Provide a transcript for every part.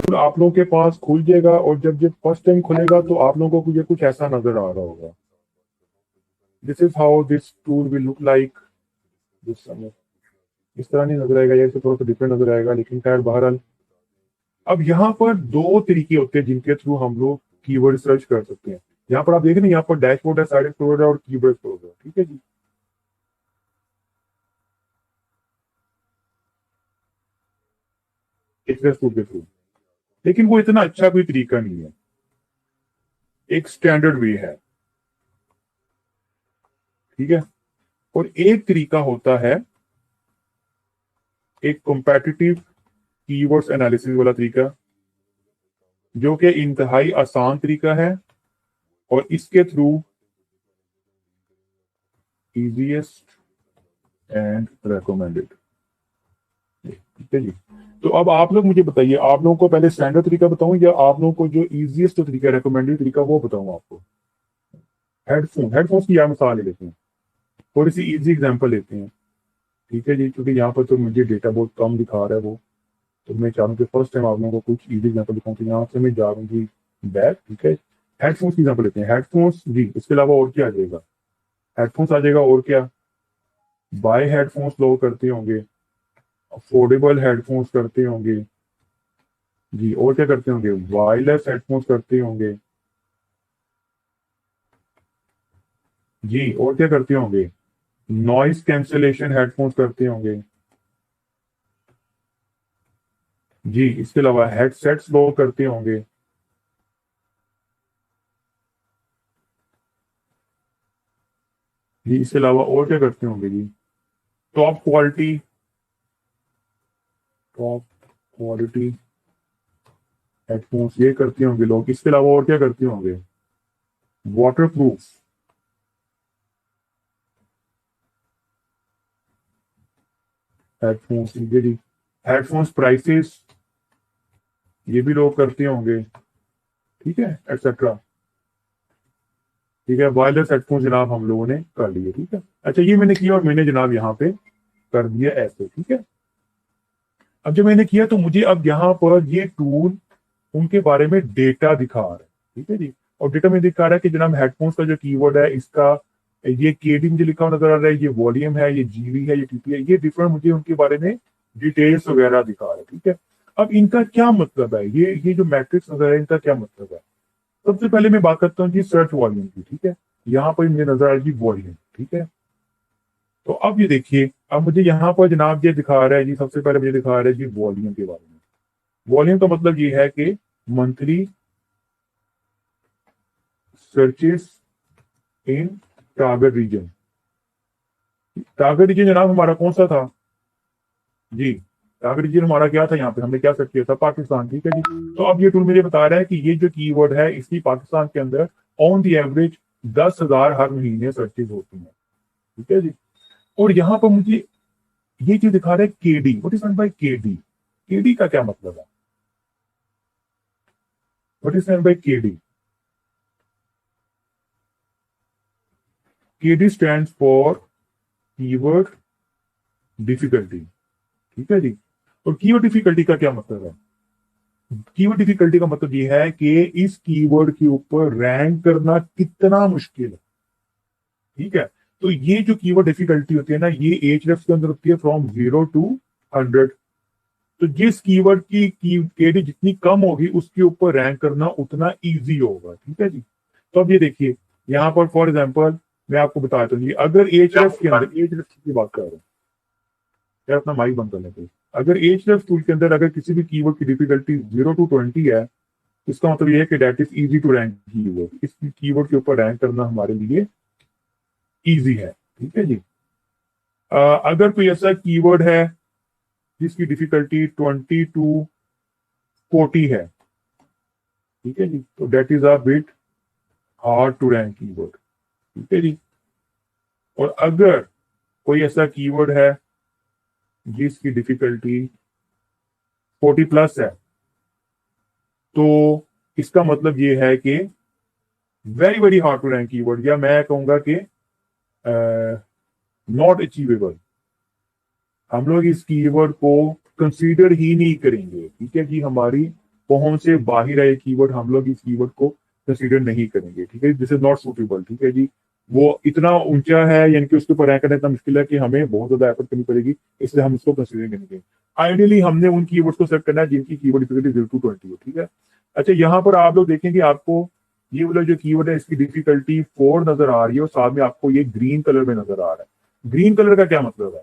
Tool आप लोगों के पास खुल जाएगा और जब जब फर्स्ट टाइम खुलेगा तो आप लोगों को ये कुछ ऐसा नजर आ रहा होगा। This is how this tool will look like this समय। इस तरह नहीं नजर आएगा, ये थोड़ा सा डिफरेंट नजर आएगा, लेकिन खैर बहरहाल अब यहाँ पर दो तरीके होते हैं जिनके थ्रू हम लोग कीवर्ड सर्च कर सकते हैं। यहाँ पर आप देख रहे हैं, यहाँ पर डैशबोर्ड है, साइड एक्सप्लोरर है और कीवर्ड एक्सप्लोरर है। ठीक है जी। एक्सप्रेस टूल के थ्रू, लेकिन वो इतना अच्छा कोई तरीका नहीं है, एक स्टैंडर्ड वे है। ठीक है। और एक तरीका होता है एक कॉम्पिटिटिव कीवर्ड्स एनालिसिस वाला तरीका, जो कि इंतहाई आसान तरीका है और इसके थ्रू इजीएस्ट एंड रेकमेंडेड। ठीक है जी। तो अब आप लोग मुझे बताइए, आप लोगों को पहले स्टैंडर्ड तरीका बताऊं या आप लोगों को जो इजीएस्ट तरीका रेकमेंडेड तरीका वो बताऊं आपको? हेडफोन्स की यार मिसाल ले लेते हैं, थोड़ी सी इजी एग्जांपल लेते हैं। ठीक है जी, क्योंकि यहाँ पर तो मुझे डेटा बहुत कम दिखा रहा है वो, तो मैं चाहूँ कि फर्स्ट टाइम आप लोगों को कुछ इजी एग्जांपल दिखाऊं। तो यहाँ से मैं जा रहा हूँ जी बैक। ठीक है, हेडफोन्स की एग्जांपल लेते हैं। हेडफोन्स जी, इसके अलावा और क्या आ जाएगा? हेडफोन्स आ जाएगा, और क्या? बाय हेडफोन्स लोग करते होंगे, अफोर्डेबल हेडफोन्स करते होंगे जी, और क्या करते होंगे? वायरलेस हेडफोन्स करते होंगे जी, और क्या करते होंगे? नॉइस कैंसलेशन हेडफोन्स करते होंगे जी। इसके अलावा हेडसेट्स लोग करते होंगे जी। इसके अलावा और क्या करते होंगे जी? Top quality, top quality headphones ये करते होंगे लोग। इसके अलावा और क्या करते होंगे? वाटर प्रूफ हेडफोन्स, ये जी। हेडफोन्स प्राइसेस ये भी लोग करते होंगे। ठीक है, एक्सेट्रा। ठीक है, वायरलेस हेडफोन जनाब हम लोगों ने कर लिए। ठीक है, अच्छा ये मैंने किया और मैंने जनाब यहाँ पे कर दिया ऐसे। ठीक है, अब जब मैंने किया तो मुझे अब यहाँ पर ये टूल उनके बारे में डेटा दिखा रहा है। ठीक है जी, और डेटा में दिखा रहा है कि जनाब हेडफोन्स का जो कीवर्ड है इसका ये केडी मुझे लिखा हुआ नजर आ रहा है, ये वॉल्यूम है, ये जीवी है, ये टीपी है, ये डिफरेंट मुझे उनके बारे में डिटेल्स वगैरह दिखा रहा है। ठीक है, अब इनका क्या मतलब है, ये जो मैट्रिक्स वगैरह है इनका क्या मतलब है? सबसे पहले मैं बात करता हूँ जी सर्च वॉल्यूम की। ठीक है, यहाँ पर मुझे नजर आ रही है वॉल्यूम। ठीक है, तो अब ये देखिए, अब मुझे यहाँ पर जनाब ये दिखा रहा है जी, सबसे पहले मुझे दिखा रहा है जी वॉल्यूम के बारे में। वॉल्यूम का मतलब ये है कि monthly searches in target reason. Target reason जनाब हमारा कौन सा था जी? टारगेट रीजन हमारा क्या था? यहाँ पे हमने क्या सर्च किया था? पाकिस्तान। ठीक है जी, तो अब ये टूल मुझे बता रहा है कि ये जो कीवर्ड है इसकी पाकिस्तान के अंदर ऑन दी एवरेज 10,000 हर महीने सर्चेज होती हैं। ठीक है जी, और यहाँ पर मुझे ये चीज दिखा रहा है KD. What is by KD? KD का क्या मतलब है? What is by KD? KD stands for keyword difficulty. ठीक है जी, और कीवर्ड डिफिकल्टी का क्या मतलब है? कीवर्ड डिफिकल्टी का मतलब ये है कि इस कीवर्ड के ऊपर रैंक करना कितना मुश्किल है। ठीक है, तो ये जो कीवर्ड डिफिकल्टी होती है ना, ये एच के अंदर होती है फ्रॉम 0 to 100। तो जिस कीवर्ड की केडी जितनी कम होगी उसके ऊपर रैंक करना उतना इजी होगा। ठीक है जी, तो अब ये देखिए, यहाँ पर फॉर एग्जांपल मैं आपको बताता हूँ, अगर एच के अंदर एच की बात कर रहा हूँ, यार अपना माइक बंद करने के, अगर एच टूल के अंदर अगर किसी भी कीवर्ड की डिफिकल्टी 0 to 20 है, इसका मतलब ये है कि that is easy to rank keyword. इस कीवर्ड के ऊपर रैंक करना हमारे लिए इजी है। ठीक है जी, अगर कोई ऐसा कीवर्ड है जिसकी डिफिकल्टी 20 to 40 है, ठीक है जी, तो that is a bit hard to rank keyword. ठीक है जी, और अगर कोई ऐसा कीवर्ड है जिसकी डिफिकल्टी 40+ है, तो इसका मतलब ये है कि very very hard to rank keyword, या मैं कहूंगा कि नॉट अचीवेबल। हम लोग इस कीवर्ड को कंसीडर ही नहीं करेंगे। ठीक है जी, हमारी पहुंच से बाहर है कीवर्ड, हम लोग इस कीवर्ड को कंसीडर नहीं करेंगे, ठीक है। दिस इज नॉट सुटेबल, ठीक है जी। वो इतना ऊंचा है यानी कि उसके ऊपर रैंक करना इतना मुश्किल है कि हमें बहुत ज्यादा एफर्ट करनी पड़ेगी, इसलिए हम इसको कंसीडर करेंगे। आइडियली हमने उन कीवर्ड्स को सेलेक्ट करना है जिनकी कीवर्ड डिफिकल्टी 0 to 20 हो, ठीक है। अच्छा, यहाँ पर आप लोग देखेंगे आपको ये वाला जो कीवर्ड है इसकी डिफिकल्टी 4 नजर आ रही है और साथ में आपको ये ग्रीन कलर में नजर आ रहा है। ग्रीन कलर का क्या मतलब है?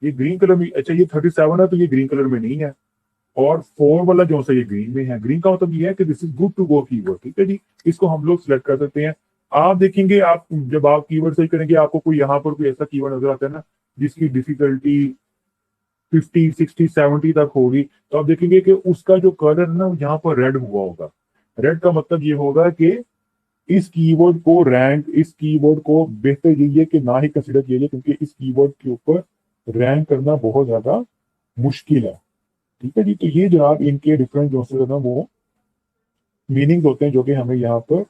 ये ग्रीन कलर में, अच्छा ये 37 है तो ये ग्रीन कलर में नहीं है, और 4 वाला जो सा ये ग्रीन में है। ग्रीन का मतलब ये है कि this is good to go keyword, ठीक है जी। इसको हम लोग सिलेक्ट कर सकते हैं। आप देखेंगे, आप जब आप कीवर्ड सर्च करेंगे आपको कोई यहाँ पर कोई ऐसा कीवर्ड नजर आता है ना जिसकी डिफिकल्टी 50, 60, 70 तक होगी, तो आप देखेंगे कि उसका जो कलर है ना यहाँ पर रेड हुआ होगा। रेड का मतलब ये होगा कि इस कीवर्ड को रैंक, इस कीवर्ड को बेहतर कीजिए कि ना ही कंसिडर कीजिए, क्योंकि इस कीवर्ड के ऊपर रैंक करना बहुत ज्यादा मुश्किल है, ठीक है जी। तो ये जनाब इनके डिफरेंट जो है ना वो मीनिंग होते हैं जो कि हमें यहाँ पर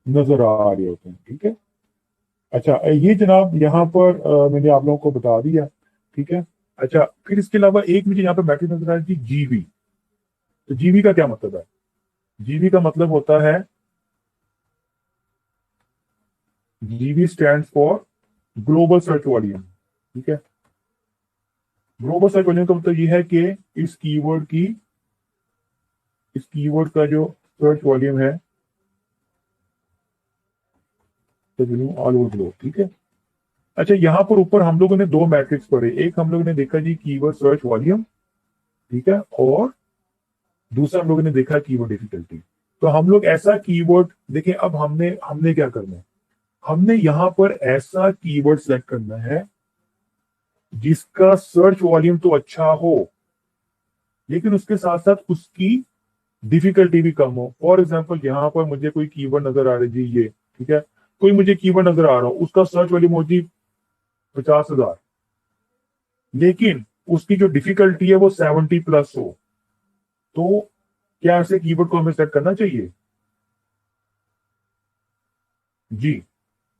नजर आ रहे होते हैं, ठीक है। अच्छा, ये जनाब यहाँ पर मैंने आप लोगों को बता दिया, ठीक है। अच्छा, फिर इसके अलावा एक मुझे यहाँ पर मैट्रिक नजर आ रही थी जीवी। तो जीवी का क्या मतलब है? जीवी का मतलब होता है, जीवी stand for global search volume, ठीक है। ग्लोबल सर्च वॉल्यूम का मतलब ये है कि इस कीवर्ड की, इस कीवर्ड का जो सर्च वॉल्यूम है ऑल ओवर ग्लोब, ठीक है। अच्छा, यहाँ पर ऊपर हम लोगों ने दो मैट्रिक्स पढ़े, एक हम लोगों ने देखा जी कीवर्ड सर्च वॉल्यूम, ठीक है, और दूसरा हम लोगों ने देखा कीवर्ड डिफिकल्टी। तो हम लोग ऐसा कीवर्ड देखें, अब हमने हमने क्या करना है, हमने यहाँ पर ऐसा कीवर्ड सेलेक्ट करना है जिसका सर्च वॉल्यूम तो अच्छा हो लेकिन उसके साथ साथ उसकी डिफिकल्टी भी कम हो। फॉर एग्जाम्पल, यहाँ पर मुझे कोई कीवर्ड नजर आ रहा है जी, ये ठीक है, कोई मुझे कीवर्ड नजर आ रहा हो, उसका सर्च वॉल्यूम हो जी 50,000, लेकिन उसकी जो डिफिकल्टी है वो 70+ हो, तो क्या ऐसे कीवर्ड को हमें सेलेक्ट करना चाहिए? जी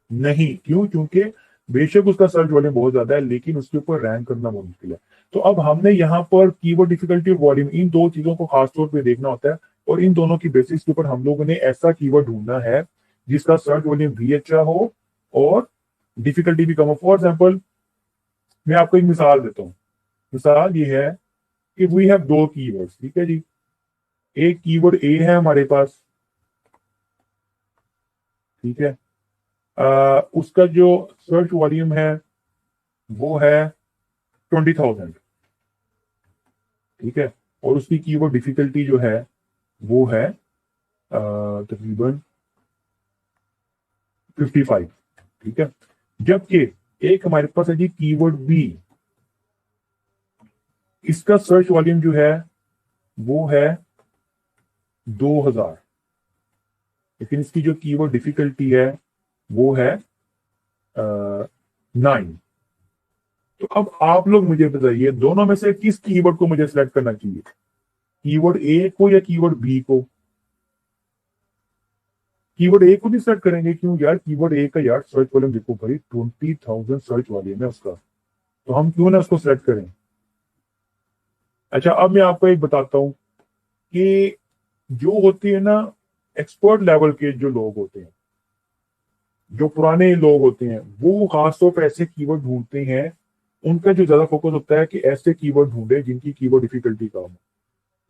नहीं। क्यों? क्योंकि बेशक उसका सर्च वॉल्यूम बहुत ज्यादा है लेकिन उसके ऊपर रैंक करना बहुत मुश्किल है। तो अब हमने यहाँ पर कीवर्ड डिफिकल्टी और वॉल्यूम, इन दो चीजों को खासतौर पे देखना होता है, और इन दोनों की बेसिस के ऊपर हम लोगों ने ऐसा कीवर्ड ढूंढना है जिसका सर्च वॉल्यूम भी अच्छा हो और डिफिकल्टी भी कम हो। फॉर एग्जाम्पल, मैं आपको एक मिसाल देता हूँ। मिसाल ये है कि वी हैव दो कीवर्ड्स, ठीक है जी। एक कीवर्ड ए है हमारे पास, ठीक है। उसका जो सर्च वॉल्यूम है वो है 20,000, ठीक है, और उसकी कीवर्ड डिफिकल्टी जो है वो है तकरीबन 55, ठीक है। जबकि एक हमारे पास है जी कीवर्ड बी, इसका सर्च वॉल्यूम जो है वो है 2,000, लेकिन इसकी जो कीवर्ड डिफिकल्टी है वो है 9। तो अब आप लोग मुझे बताइए दोनों में से किस कीवर्ड को मुझे सिलेक्ट करना चाहिए, कीवर्ड ए को या कीवर्ड बी को? कीवर्ड ए को भी सर्च करेंगे, क्यों यार? कीवर्ड ए का यार सर्च वॉल्यूम देखो भाई, 20,000 सर्च वॉल्यूम है उसका, तो हम क्यों ना उसको सिलेक्ट करें। अच्छा, अब मैं आपको एक बताता हूं कि जो होती है ना एक्सपर्ट लेवल के जो लोग होते हैं, जो पुराने लोग होते हैं, वो खासतौर पर ऐसे कीवर्ड ढूंढते हैं, उनका जो ज्यादा फोकस होता है कि ऐसे कीवर्ड ढूंढे जिनकी कीवर्ड डिफिकल्टी कम हो।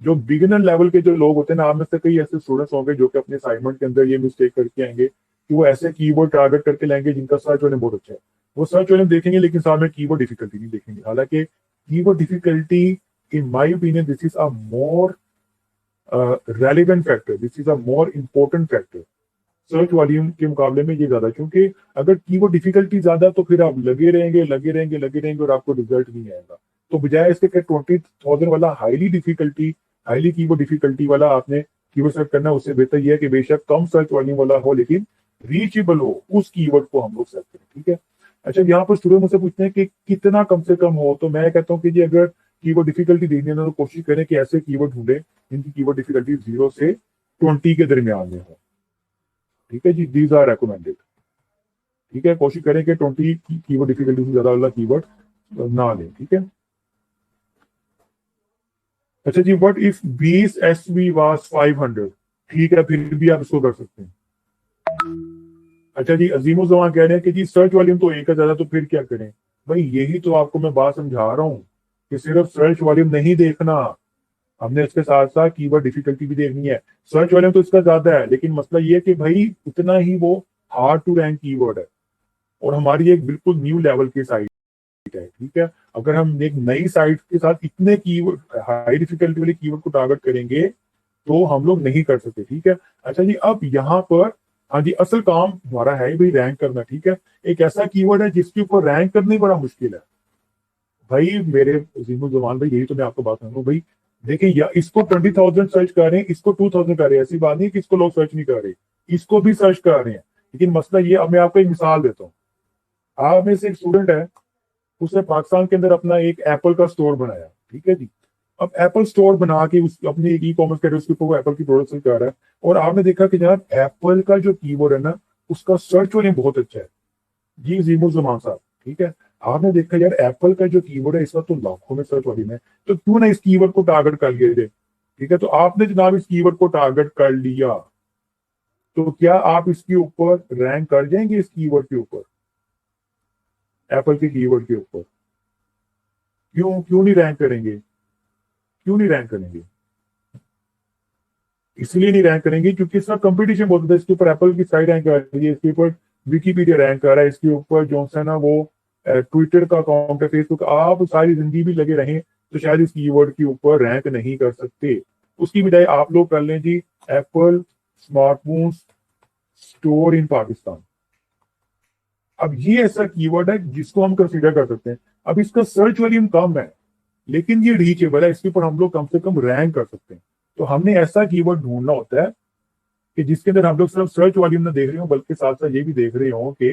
जो बिगिनर लेवल के जो लोग होते हैं ना, आप में से कई ऐसे स्टूडेंट्स होंगे जो कि अपने असाइनमेंट के अंदर ये मिस्टेक करके आएंगे कि वो ऐसे कीवर्ड टारगेट करके लाएंगे जिनका सर्च वॉल्यूम बहुत अच्छा है, वो सर्च वॉल्यूम देखेंगे लेकिन साथ में कीवर्ड डिफिकल्टी नहीं देखेंगे। हालांकि keyword difficulty in my opinion this is a more relevant factor, this is a more important factor search volume के मुकाबले में, ये ज्यादा। क्योंकि अगर कीवर्ड डिफिकल्टी ज्यादा तो फिर आप लगे रहेंगे लगे रहेंगे लगे रहेंगे और आपको रिजल्ट नहीं आएगा। तो बजाय इसके 20,000 वाला highly difficulty, highly keyword difficulty वाला आपने कीवर्ड सर्च करना, उससे बेहतर यह है कि बेशक कम सर्च वॉल्यूम वाला हो लेकिन रीचेबल हो, उस कीवर्ड को हम लोग सर्च करें, ठीक है। अच्छा, यहाँ पर स्टूडेंट मुझसे पूछते हैं कि कितना कम से कम हो, तो मैं कहता हूँ कि जी अगर कीवर्ड डिफिकल्टी देखनी है तो कोशिश करें कि ऐसे कीवर्ड ढूंढे जिनकी कीवर्ड डिफिकल्टी 0 से 20 के दरमियान में हो, ठीक है जी। दीज आर रेकमेंडेड, ठीक है। कोशिश करें कि 20 कीवर्ड डिफिकल्टी से ज्यादा वाला कीवर्ड ना लें, ठीक है। अच्छा जी, व्हाट इफ 20 एसवी वाज 500? ठीक है, फिर भी आप इसको कर सकते हैं। अच्छा जी, अजीमुल जमान कह रहे हैं कि जी सर्च वॉल्यूम तो एक है ज्यादा, तो फिर क्या करें? भाई यही तो आपको मैं बात समझा रहा हूँ कि सिर्फ सर्च वॉल्यूम नहीं देखना, हमने इसके साथ साथ कीवर्ड डिफिकल्टी भी देखनी है। सर्च वॉल्यूम तो इसका ज्यादा है, लेकिन मसला ये है कि भाई उतना ही वो हार्ड टू रैंक कीवर्ड है, और हमारी एक बिल्कुल न्यू लेवल की साइट है, ठीक है। अगर हम एक नई साइट के साथ इतने कीवर्ड, हाई डिफिकल्टी वाले कीवर्ड को टारगेट करेंगे, तो हम लोग नहीं कर सकते, ठीक है। अच्छा जी, अब यहाँ पर हाँ जी, असल काम हमारा है भाई रैंक करना, ठीक है। एक ऐसा कीवर्ड है जिसके ऊपर रैंक करना ही बड़ा मुश्किल है भाई। मेरे अजीमुल जमान भाई, यही तो मैं आपको बात कर रहा हूँ भाई। देखिए, या इसको 20,000 सर्च कर रहे हैं, इसको 2,000 कर रहे हैं, ऐसी बात नहीं कि इसको लोग सर्च नहीं कर रहे, इसको भी सर्च कर रहे हैं। लेकिन मसला ये, अब मैं आपको एक मिसाल देता हूँ। आप में से एक स्टूडेंट है, उसने पाकिस्तान के अंदर अपना एक एप्पल का स्टोर बनाया, ठीक है जी। अब एप्पल स्टोर बना के उस अपनी एक ई कॉमर्स कैटेगरी उसके ऊपर वो एप्पल की प्रोडक्ट सेल कर रहा है, और आपने देखा कि जनाब एप्पल का जो कीवर्ड है ना, उसका सर्च वॉल्यूम बहुत अच्छा है जी, जीमुल जमान साहब, ठीक है। आपने देखा यार एप्पल का जो कीवर्ड है इसका तो लाखों में सर्च वॉल्यूम है, तो क्यों ना इस कीवर्ड को टारगेट कर लिया जाए, ठीक है। तो आपने जनाब इस कीवर्ड को टारगेट कर लिया, तो क्या आप इसके ऊपर रैंक कर जाएंगे, इस कीवर्ड के ऊपर, एप्पल के कीवर्ड के ऊपर? क्यों क्यों नहीं रैंक करेंगे? क्यों नहीं रैंक करेंगे? इसलिए नहीं रैंक करेंगे क्योंकि इसका कंपटीशन बहुत होता है। इसके ऊपर एप्पल की साइट रैंक कर रही है, इसके ऊपर विकीपीडिया रैंक कर रहा है, इसके ऊपर जो है ना वो ट्विटर का अकाउंट है, फेसबुक, आप सारी जिंदगी भी लगे रहें तो शायद इस कीवर्ड के ऊपर रैंक नहीं कर सकते। उसकी बजाय आप लोग कर लें जी, Apple smartphone store in Pakistan. अब ये ऐसा कीवर्ड है जिसको हम कंसीडर कर सकते हैं। अब इसका सर्च वॉल्यूम कम है, लेकिन ये रीचेबल है, इसके ऊपर हम लोग कम से कम रैंक कर सकते हैं। तो हमने ऐसा कीवर्ड ढूंढना होता है कि जिसके अंदर हम लोग सिर्फ सर्च वॉल्यूम ना देख रहे हो, बल्कि साथ साथ ये भी देख रहे हो कि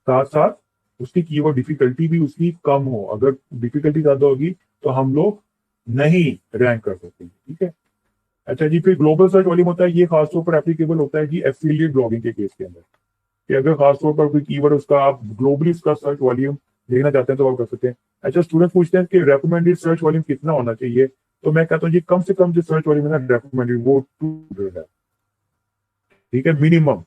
साथ साथ उसकी कीवर्ड डिफिकल्टी भी उसकी कम हो। अगर डिफिकल्टी ज्यादा होगी तो हम लोग नहीं रैंक कर सकते, ठीक है। अच्छा जी, फिर ग्लोबल सर्च वॉल्यूम होता है, ये खासतौर पर एप्लीकेबल होता है जी एफिलिएट ब्लॉगिंग के केस के अंदर, कि अगर खासतौर पर कोई कीवर्ड उसका आप ग्लोबली उसका सर्च वॉल्यूम देखना चाहते हैं तो आप कर सकते हैं। अच्छा, स्टूडेंट पूछते हैं कि रेकमेंडेड सर्च वॉल्यूम कितना होना चाहिए, तो मैं कहता हूँ जी कम से कम जो सर्च वॉल्यूम है ना रेकमेंडेड, वो 200 है, ठीक है, मिनिमम।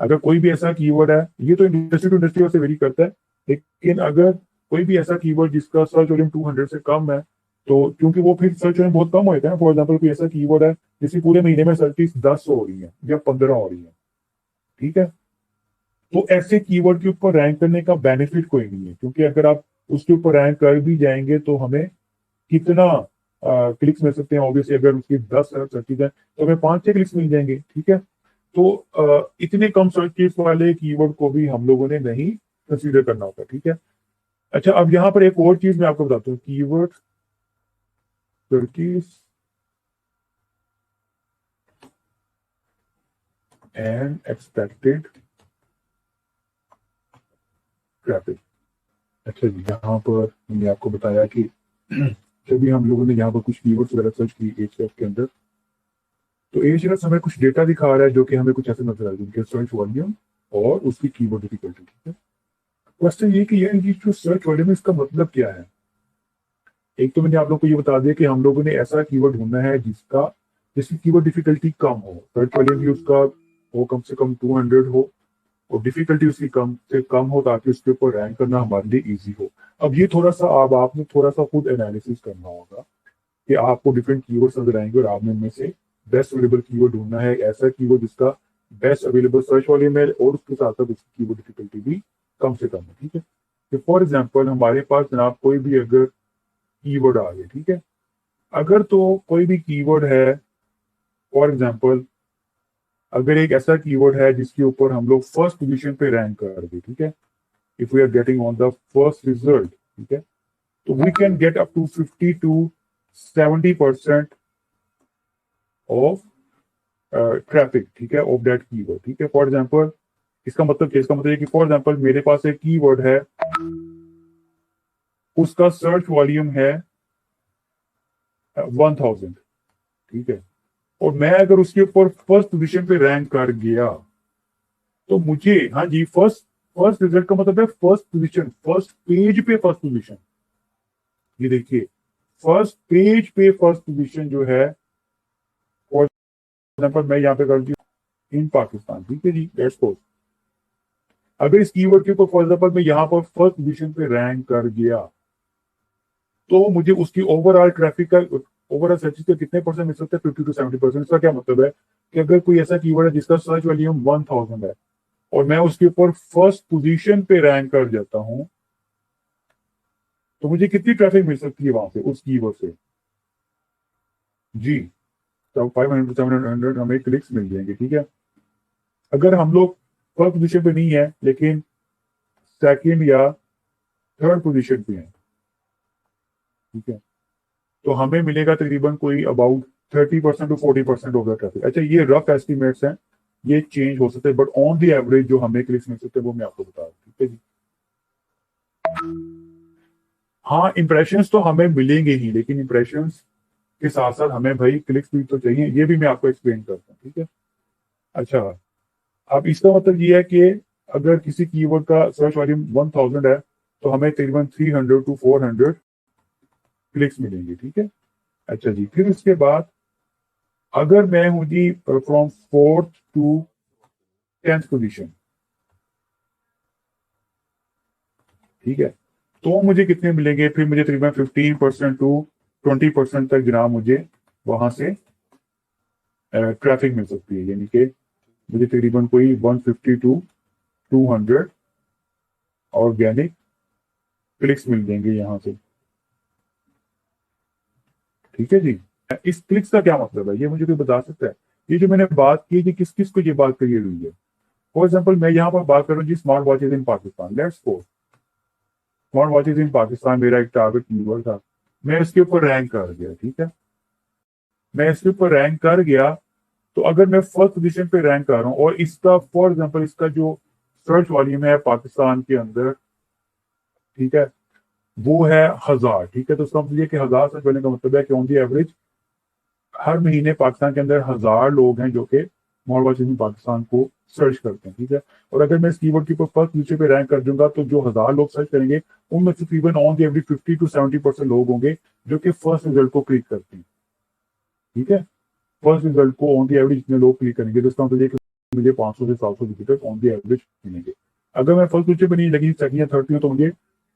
अगर कोई भी ऐसा कीवर्ड है, ये तो इंडस्ट्री टू इंडस्ट्री से वेरी करता है, लेकिन अगर कोई भी ऐसा कीवर्ड जिसका सर्च वॉल्यूम 200 से कम है, तो क्योंकि वो फिर सर्च वॉल्यूम बहुत कम होता है। फॉर एग्जाम्पल कोई ऐसा कीवर्ड है जिसकी पूरे महीने में सर्च 10 हो रही है या 15 हो रही है, ठीक है, तो ऐसे कीवर्ड के ऊपर रैंक करने का बेनिफिट कोई नहीं है, क्योंकि अगर आप उसके ऊपर रैंक कर भी जाएंगे तो हमें कितना क्लिक्स मिल सकते हैं? ऑब्वियसली अगर उसकी 10 सर्चेज है तो हमें 5-6 क्लिक्स मिल जाएंगे, ठीक है। तो इतने कम सर्चेज वाले कीवर्ड को भी हम लोगों ने नहीं कंसीडर करना होता, ठीक है। अच्छा, अब यहाँ पर एक और चीज मैं आपको बताता हूँ, keyword searches and expected traffic. अच्छा जी, यहाँ पर मैंने आपको बताया कि जब भी हम लोगों ने यहाँ पर कुछ कीवर्ड्स वगैरह सर्च की एचएफ के अंदर, तो एचएफ हमें कुछ डेटा दिखा रहा है जो कि हमें कुछ ऐसे नजर आ रहा है, जिनके सर्च वॉल्यूम और उसकी कीवर्ड डिफिकल्टी, ठीक है। क्वेश्चन ये कि यार ये जो सर्च वॉल्यूम है इसका मतलब क्या है? एक तो मैंने आप लोगों को ये बता दिया कि हम लोगों ने ऐसा कीवर्ड ढूंढना है जिसकी कीवर्ड डिफिकल्टी कम हो, सर्च वॉल्यूम भी उसका वो कम से कम 200 हो, और डिफिकल्टी उसकी कम से कम हो, ताकि उसके ऊपर रैंक करना हमारे लिए इजी हो। अब ये थोड़ा सा अब आपने थोड़ा सा खुद एनालिसिस करना होगा कि आपको डिफरेंट कीवर्ड्स नजर आएंगे और आपने इनमें से बेस्ट अवेलेबल कीवर्ड ढूंढना है, ऐसा कीवर्ड जिसका बेस्ट अवेलेबल सर्च वॉल्यूम है और उसके साथ साथ उसकी कीवर्ड डिफिकल्टी भी कम से कम है, ठीक है। तो फॉर एग्जाम्पल हमारे पास जनाब कोई भी अगर कीवर्ड आ गया, ठीक है, अगर तो कोई भी कीवर्ड है, फॉर एग्जाम्पल अगर एक ऐसा कीवर्ड है जिसके ऊपर हम लोग फर्स्ट पोजीशन पे रैंक कर दे, ठीक है, if we are getting on the first result, ठीक है, तो we can get up to 50 to 70% of traffic, ठीक है, ऑफ दैट कीवर्ड, ठीक है। फॉर एग्जाम्पल इसका मतलब क्या? इसका मतलब है कि फॉर एग्जाम्पल मेरे पास एक कीवर्ड है, उसका सर्च वॉल्यूम है 1000, ठीक है, और मैं अगर उसके ऊपर फर्स्ट पोजीशन पे रैंक कर गया, तो मुझे, हाँ जी, फर्स्ट फर्स्ट रिजल्ट का मतलब है फर्स्ट पोजीशन, फर्स्ट पेज पे फर्स्ट पोजीशन। ये देखिए, फर्स्ट पेज पे फर्स्ट पोजीशन जो है, फॉर एग्जांपल मैं यहाँ पे करती हूँ इन पाकिस्तान, ठीक है जी, लेट्स सपोज अगर इस कीवर्ड के ऊपर फॉर एग्जांपल मैं यहाँ पर फर्स्ट पोजीशन पे रैंक कर गया, तो मुझे उसकी ओवरऑल ट्रैफिक का, ओवरऑल सर्च का कितने परसेंट मिल सकता है? 50 to 70%। इसका क्या मतलब है कि अगर कोई ऐसा कीवर्ड है जिसका सर्च वॉल्यूम 1000 है और मैं उसके ऊपर फर्स्ट पोजीशन पे रैंक कर जाता हूं, तो मुझे कितनी ट्रैफिक मिल सकती है वहां से उस कीवर्ड से? जी, तो 500 to 700 हमें क्लिक्स मिल जाएंगे, ठीक है। अगर हम लोग फर्स्ट पोजीशन पे नहीं है लेकिन सेकंड या थर्ड पोजीशन पे है, ठीक है, तो हमें मिलेगा तकरीबन कोई अबाउट 30% to 40% होगा ट्रैफिक। अच्छा, ये रफ एस्टिमेट्स हैं, ये चेंज हो सकते हैं, बट ऑन द एवरेज जो हमें क्लिक्स मिल सकते हैं वो मैं आपको बता रहा हूँ, ठीक है जी। हाँ, इंप्रेशंस तो हमें मिलेंगे ही, लेकिन इंप्रेशंस के साथ साथ हमें भाई क्लिक्स भी तो चाहिए, ये भी मैं आपको एक्सप्लेन करता हूँ, ठीक है। अच्छा, अब इसका मतलब ये है कि अगर किसी कीवर्ड का सर्च वॉल्यूम 1000 है तो हमें तकरीबन 300 to 400 क्लिक्स मिलेंगे, ठीक है। अच्छा जी, फिर उसके बाद अगर मैं हूं जी from 4th to 10th position, ठीक है, तो मुझे कितने मिलेंगे? फिर मुझे तकरीबन 15% to 20% तक जनाब मुझे वहां से ट्रैफिक मिल सकती है, यानी कि मुझे तकरीबन कोई 150 to 200 ऑर्गेनिक क्लिक्स मिल जाएंगे यहाँ से, ठीक है जी। इस क्लिक्स का क्या मतलब है, ये मुझे कोई बता सकता है? ये जो मैंने बात की, किस किस को ये बात कही हुई है? फॉर एग्जाम्पल मैं यहाँ पर बात कर रहा हूँ जी smart watches in Pakistan, let's suppose smart watches in Pakistan मेरा एक टारगेट कीवर्ड था, मैं इसके ऊपर रैंक कर गया, ठीक है, मैं इसके ऊपर रैंक कर गया, तो अगर मैं फर्स्ट पोजीशन पे रैंक कर रहा हूँ और इसका फॉर एग्जांपल इसका जो सर्च वॉल्यूम है पाकिस्तान के अंदर, ठीक है, वो है 1000, ठीक है, तो इसका मतलब ये कि 1000 सर्च करने का मतलब है कि ऑन दी एवरेज हर महीने पाकिस्तान के अंदर 1000 लोग हैं जो कि स्मार्ट वॉचेज इन पाकिस्तान को सर्च करते हैं, ठीक है। और अगर मैं इस कीवर्ड के ऊपर फर्स्ट पोजीशन पे रैंक कर दूंगा तो जो 1000 लोग सर्च करेंगे उनमें से तकरीबन ऑन दी एवरेज 50 to 70% लोग होंगे जो कि फर्स्ट रिजल्ट को क्लिक करते हैं, ठीक है। फर्स्ट रिजल्ट को ऑन दी एवरेज जितने लोग क्लिक करेंगे, तो इसका मतलब ये कि मुझे 500 से 700 विजिटर्स ऑन दी एवरेज मिलेंगे। अगर मैं फर्स्ट पोजीशन पे नहीं लगी सेकंड या थर्ड में, तो मुझे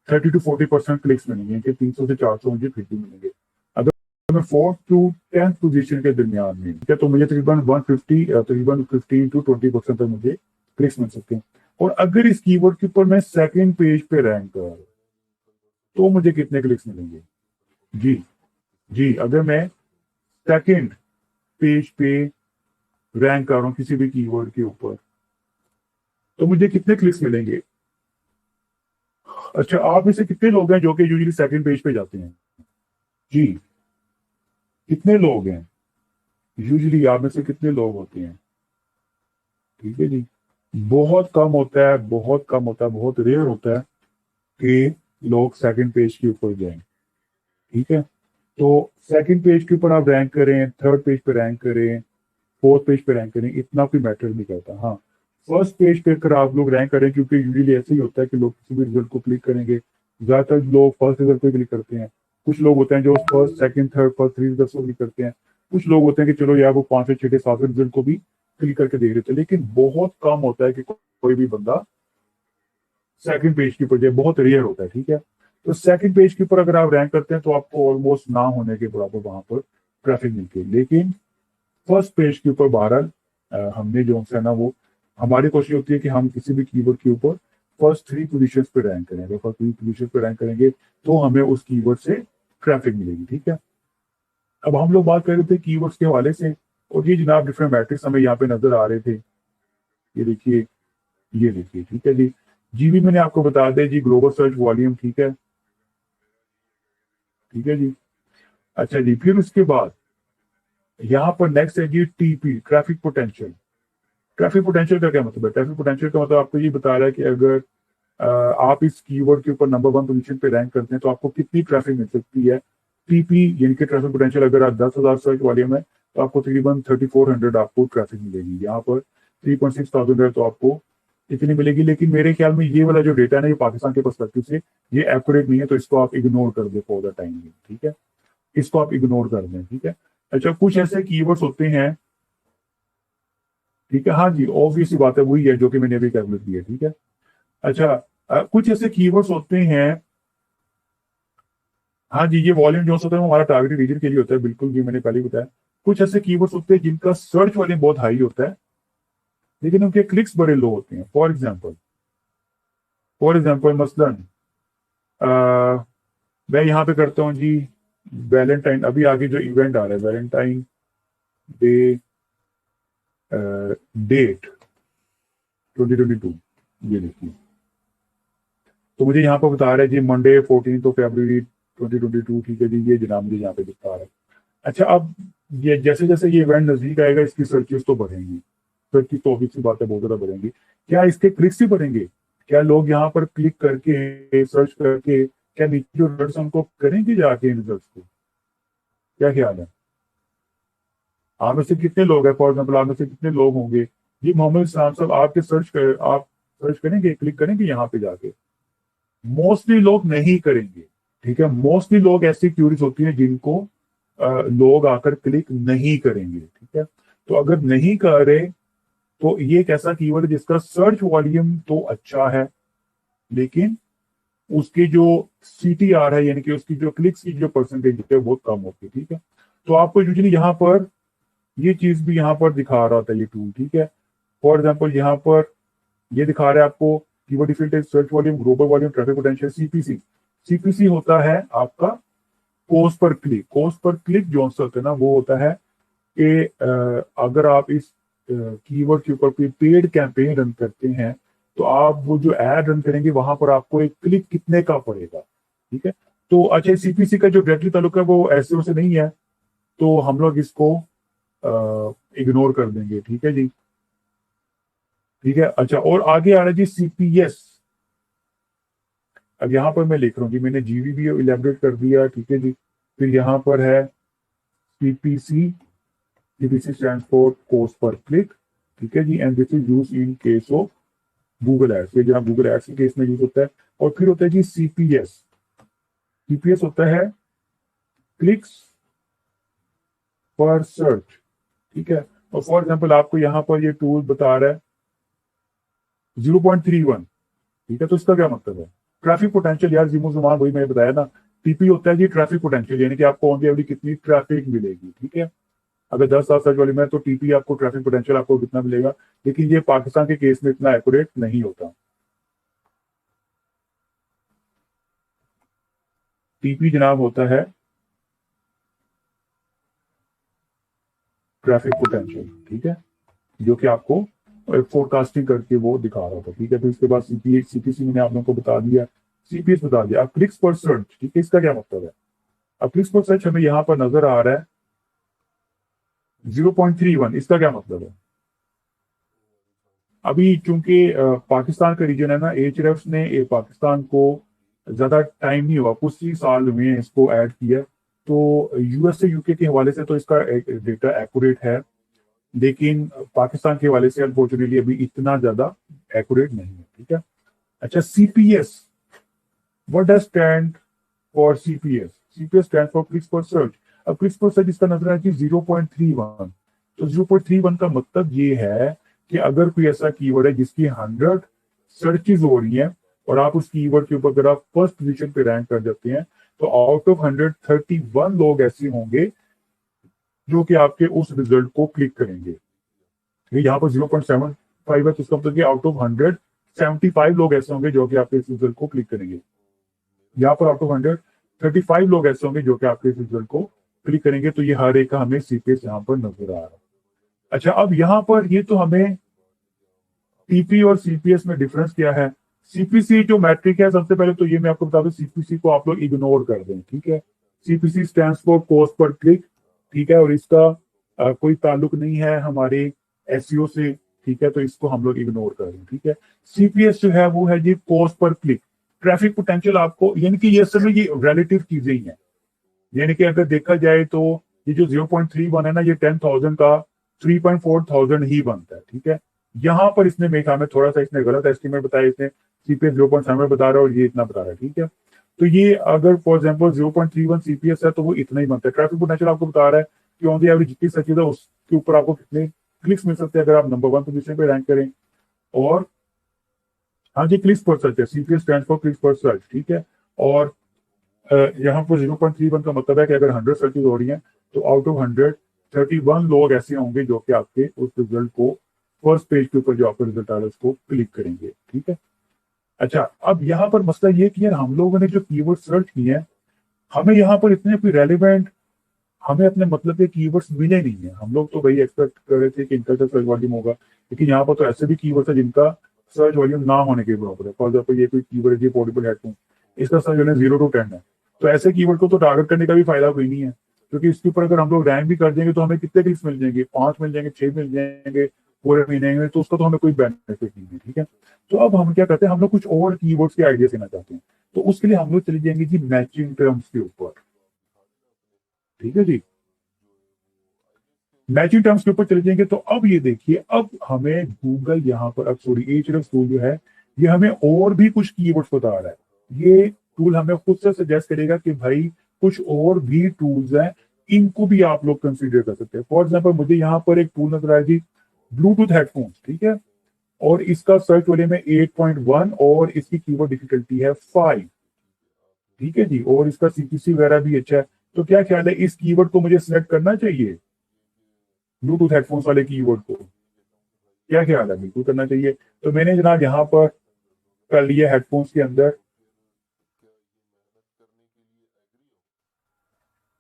30 to 40% क्लिक्स मिलेंगे कि 300 से 400 मुझे फिर भी मिलेंगे। अगर मैं 4th to 10th पोजीशन के दरमियान में, ठीक है, तो मुझे तकरीबन 150 तकरीबन 15 to 20% तक मुझे क्लिक्स मिल सकते हैं। और अगर इस कीवर्ड के ऊपर मैं सेकंड पेज पे रैंक कर, तो मुझे कितने क्लिक्स मिलेंगे? जी जी, अगर मैं सेकंड पेज पे रैंक कर रहा हूँ किसी भी कीवर्ड के ऊपर, तो मुझे कितने क्लिक्स मिलेंगे? अच्छा, आप में से कितने लोग हैं जो कि यूजुअली सेकंड पेज पे जाते हैं? जी, कितने लोग हैं यूजुअली, आप में से कितने लोग होते हैं? ठीक है जी, बहुत कम होता है, बहुत कम होता है, बहुत रेयर होता है कि लोग सेकंड पेज के ऊपर जाएं, ठीक है। तो सेकंड पेज के ऊपर आप रैंक करें, थर्ड पेज पे रैंक करें, फोर्थ पेज पे रैंक करें, इतना कोई मैटर नहीं करता। हाँ, फर्स्ट पेज पे अगर आप लोग रैंक करें, क्योंकि यूजुअली ऐसे ही होता है कि लोग किसी भी रिजल्ट को क्लिक करेंगे, ज्यादातर लोग फर्स्ट रिजल्ट पे क्लिक करते हैं। कुछ लोग होते हैं जो first second third first three result को क्लिक करते हैं। कुछ लोग होते हैं कि चलो यार वो 5 6 7 रिजल्ट को भी क्लिक करके देख लेते हैं, लेकिन बहुत कम होता है कि कोई भी बंदा सेकंड पेज के ऊपर जाए, बहुत रेयर होता है, ठीक है। तो सेकंड पेज के ऊपर अगर आप रैंक करते हैं तो आपको ऑलमोस्ट ना होने के बराबर वहां पर ट्रैफिक मिलती है। लेकिन फर्स्ट पेज के ऊपर बहरहाल हमने जो है ना, वो हमारी कोशिश होती है कि हम किसी भी कीवर्ड के ऊपर फर्स्ट 3 पोजीशंस पे रैंक करें। अगर फर्स्ट 3 पोजीशन पे रैंक करेंगे तो हमें उस कीवर्ड से ट्रैफिक मिलेगी, ठीक है। अब हम लोग बात कर रहे थे कीवर्ड्स के हवाले से, और ये जनाब डिफरेंट मैट्रिक्स हमें यहाँ पे नजर आ रहे थे। ये देखिए, ये देखिए, ठीक है जी। जीबी मैंने आपको बता दें जी, ग्लोबल सर्च वॉल्यूम, ठीक है, ठीक है जी। अच्छा जी, फिर उसके बाद यहाँ पर नेक्स्ट है जी TP, traffic potential. Traffic potential का क्या मतलब है? ट्रैफिक पोटेंशियल का मतलब आपको ये बता रहा है कि अगर आप इस कीवर्ड के ऊपर नंबर 1 पोजीशन पे रैंक करते हैं तो आपको कितनी ट्रैफिक मिल सकती है। टीपी यानी कि ट्रैफिक पोटेंशियल, अगर आप 10,000 सर्च वॉल्यूम है तो आपको तकरीबन 3400 आपको ट्रैफिक मिलेगी। यहाँ पर 3.6 थाउजेंड है तो आपको इतनी मिलेगी। लेकिन मेरे ख्याल में ये वाला जो डेटा है ना, ये पाकिस्तान के पर्सपेक्टिव से ये एक्यूरेट नहीं है, तो इसको आप इग्नोर कर दे फॉर द टाइम, ठीक है। इसको आप इग्नोर कर दें, ठीक है। अच्छा, कुछ ऐसे कीवर्ड्स होते हैं, ठीक है, हाँ जी, ऑब्वियस बात है, वही है जो कि मैंने अभी कैलकुलेट किया, ठीक है। अच्छा, कुछ ऐसे कीवर्ड्स होते हैं, हाँ जी, ये वॉल्यूम जो होता है वो हमारा टारगेट रीजन के लिए होता है, बिल्कुल जी, मैंने पहले ही बताया। कुछ ऐसे कीवर्ड्स होते हैं जिनका सर्च वॉल्यूम बहुत हाई होता है, लेकिन उनके क्लिक्स बड़े लो होते हैं। फॉर एग्जाम्पल मसलन अ, मैं यहाँ पे करता हूँ जी, वैलेंटाइन, अभी आगे जो इवेंट आ रहा है वैलेंटाइन डे, डेट 2022, ये देखिए। तो मुझे यहाँ पर बता रहा है जी मंडे 14 फरवरी 2022, ठीक है जी, ये जनाब मुझे यहाँ पे दिखा रहा है। अच्छा, अब ये जैसे जैसे ये इवेंट नजदीक आएगा इसकी सर्चेस तो बढ़ेंगी, सर्चेस तो ऑब्वियस सी बात है बहुत ज्यादा बढ़ेंगी। क्या इसके क्लिक्स भी बढ़ेंगे? क्या लोग यहाँ पर क्लिक करके सर्च करके क्या नीचे जो रिजल्ट उनको करेंगे जाके इन रिजल्ट को? क्या ख्याल है? आप में से कितने लोग हैं, फॉर एग्जाम्पल आप में से कितने लोग होंगे जी, मोहम्मद इस्लाम साहब आपके आप सर्च करेंगे, क्लिक करेंगे यहाँ पे जाके? मोस्टली लोग नहीं करेंगे, ठीक है। मोस्टली लोग ऐसी क्यूरीज होती हैं जिनको लोग आकर क्लिक नहीं करेंगे, ठीक है। तो अगर नहीं करे तो ये एक ऐसा कीवर्ड है जिसका सर्च वॉल्यूम तो अच्छा है, लेकिन उसकी जो CTR है, यानी कि उसकी जो क्लिक्स की जो परसेंटेज है बहुत कम होती है, ठीक है। तो आपको यूजली यहाँ पर ये चीज भी यहाँ पर दिखा रहा होता है ये टूल, ठीक है। फॉर एग्जाम्पल यहाँ पर ये दिखा रहा है आपको keyword difficulty, search volume, global volume, traffic potential, CPC। CPC होता है आपका cost per click. Cost per click जो होता है ना, वो होता है कि अगर आप इस कीवर्ड के ऊपर कोई पेड कैंपेन रन करते हैं तो आप वो जो एड रन करेंगे वहां पर आपको एक क्लिक कितने का पड़ेगा, ठीक है। तो अच्छा, CPC का जो डायरेक्टली ताल्लुक है वो SEO से नहीं है, तो हम लोग इसको इग्नोर कर देंगे, ठीक है जी, ठीक है। अच्छा, और आगे आ रहा है जी CPS। अब यहाँ पर मैं लिख रहा हूँ कि मैंने GV भी इलेबोरेट कर दिया, ठीक है जी। फिर यहाँ पर है CPC। CPC stand for cost per click, ठीक है जी, and this is use in case of Google ads, ये जहाँ गूगल एड्स के केस में यूज होता है। और फिर होता है जी CPS। CPS होता है क्लिक्स पर सर्च, ठीक है। और फॉर एग्जाम्पल आपको यहाँ पर ये टूल बता रहा है 0.31, ठीक है। तो इसका क्या मतलब है? ट्रैफिक पोटेंशियल, यार जिमो जुमान वही मैंने बताया ना, TP होता है जी ट्रैफिक पोटेंशियल, यानी कि आपको ऑन दी एवरेज कितनी ट्रैफिक मिलेगी, ठीक है। अगर 10 साल सर्च वाली में तो TP आपको ट्रैफिक पोटेंशियल आपको कितना मिलेगा, लेकिन ये पाकिस्तान के केस में इतना एक्यूरेट नहीं होता। TP जनाब होता है ट्रैफिक पोटेंशियल, ठीक है, जो कि आपको फोरकास्टिंग करके वो दिखा रहा था, ठीक है। तो इसके बाद CPC मैंने आप लोगों को बता दिया, CPS बता दिया। अब क्लिक्स पर सर्च, ठीक है, इसका क्या मतलब है? अब क्लिक्स पर सर्च हमें यहाँ पर नजर आ रहा है 0.31, इसका क्या मतलब है? अभी चूंकि पाकिस्तान का रीजन है ना, Ahrefs ने पाकिस्तान को ज्यादा टाइम नहीं हुआ, कुछ ही साल हुए हैं इसको ऐड किया, तो US से UK के हवाले से तो इसका डेटा एक्यूरेट है, लेकिन पाकिस्तान के हवाले से अनफॉर्चुनेटली अभी इतना ज्यादा एक्यूरेट नहीं है, ठीक है। अच्छा, CPS, what does stand for CPS? CPS stand for clicks पर सर्च। अब क्लिक्स पर सर्च इसका नजर है कि 0.31। तो 0.31 का मतलब ये है कि अगर कोई ऐसा कीवर्ड है जिसकी 100 सर्चेज हो रही हैं और आप उस कीवर्ड के ऊपर अगर आप फर्स्ट पोजीशन पे रैंक कर जाते हैं, तो आउट ऑफ 131 लोग ऐसे होंगे जो कि आपके उस रिजल्ट को क्लिक करेंगे। यहाँ पर 0.75 है, तो इसका मतलब कि आउट ऑफ 175 लोग ऐसे होंगे जो कि आपके इस रिजल्ट को क्लिक करेंगे। यहाँ पर आउट ऑफ 135 लोग ऐसे होंगे जो कि आपके इस रिजल्ट को क्लिक करेंगे। तो ये हर एक का हमें CPS यहाँ पर नजर आ रहा है। अच्छा, अब यहाँ पर ये तो हमें TP और CPS में डिफरेंस क्या है। CPC जो मैट्रिक है, सबसे पहले तो ये मैं आपको बता दूं, CPC को आप लोग इग्नोर कर दें, ठीक है। CPC stands for cost per click, ठीक है, और इसका कोई ताल्लुक नहीं है हमारे SEO से, ठीक है, तो इसको हम लोग इग्नोर कर दें, ठीक है। CPS जो है वो है जी cost per click, traffic potential आपको, यानी कि ये सब ये रिलेटिव चीजें ही हैं। यानी कि अगर देखा जाए तो ये जो 0.31 है ना, ये 10,000 का 3.4 ही बनता है, ठीक है। यहाँ पर इसने मेरे ख्याल में थोड़ा सा इसने गलत एस्टिमेट बताया, इसने CPS 0.7 बता रहा है और ये इतना बता रहा है, ठीक है। तो ये अगर फॉर एग्जाम्पल 0.31 CPS है तो वो इतना ही बनता है। ट्रैफिक पोटेंशियल आपको बता रहा है कि ऑन द एवरेज जितनी सर्चेज है उसके ऊपर आपको कितने क्लिक्स मिल सकते हैं अगर आप नंबर 1 पोजीशन पे रैंक करें। और हाँ जी, क्लिक्स पर सर्च है, CPS स्टैंड फॉर क्लिक्स पर सर्च, ठीक है। और यहाँ पर 0.31 का मतलब है कि अगर 100 सर्चेज हो रही हैं तो आउट ऑफ 100 31 लोग ऐसे होंगे जो कि आपके उस रिजल्ट को फर्स्ट पेज के ऊपर जो आपका रिजल्ट आ रहा है उसको क्लिक करेंगे, ठीक है। अच्छा, अब यहाँ पर मसला ये कि यार हम लोगों ने जो कीवर्ड सर्च किए हैं, हमें यहाँ पर इतने कोई रेलिवेंट, हमें अपने मतलब के कीवर्ड्स मिले नहीं है। हम लोग तो वही एक्सपेक्ट कर रहे थे कि इनका सर्च वॉल्यूम होगा, लेकिन यहाँ पर तो ऐसे भी कीवर्ड्स है जिनका सर्च वॉल्यूम ना होने के बराबर है। फॉर एग्जाम्पल ये कोई कीवर्ड है पोर्टेबल हेडफोन, इसका सर्च वॉल्यूम 0 to 10 है। तो ऐसे कीवर्ड को तो टारगेट करने का भी फायदा कोई नहीं है, क्योंकि इसके ऊपर अगर हम लोग रैंक भी कर देंगे तो हमें कितने क्लिक्स मिल जाएंगे, 5 मिल जाएंगे, 6 मिल जाएंगे पूरे महीने में, तो उसका तो हमें कोई बेनिफिट नहीं है, ठीक है। तो अब हम क्या करते हैं, हम लोग कुछ और कीवर्ड्स के आइडिया देना चाहते हैं, तो उसके लिए हम लोग चले जाएंगे जी मैचिंग टर्म्स के ऊपर, ठीक है जी। मैचिंग टर्म्स के ऊपर चले जाएंगे तो अब ये देखिए, अब हमें गूगल यहाँ पर, अब सॉरी एचरएफ टूल जो है ये हमें और भी कुछ कीवर्ड्स बता रहा है। ये टूल हमें खुद से सजेस्ट करेगा कि भाई कुछ और भी टूल्स हैं, इनको भी आप लोग कंसीडर कर सकते हैं। फॉर एग्जाम्पल मुझे यहाँ पर एक टूल नजर आया जी, ब्लूटूथ हेडफोन्स, ठीक है, और इसका सर्च वॉल्यूम है 8.1 और इसकी कीवर्ड डिफिकल्टी है 5, ठीक है जी, और इसका CPC वगैरह भी अच्छा है। तो क्या ख्याल है, इस कीवर्ड को मुझे सिलेक्ट करना चाहिए, ब्लूटूथ हेडफोन्स वाले कीवर्ड को? क्या ख्याल है, बिल्कुल करना चाहिए। तो मैंने जनाब यहाँ पर कर लिया हेडफोन्स के अंदर,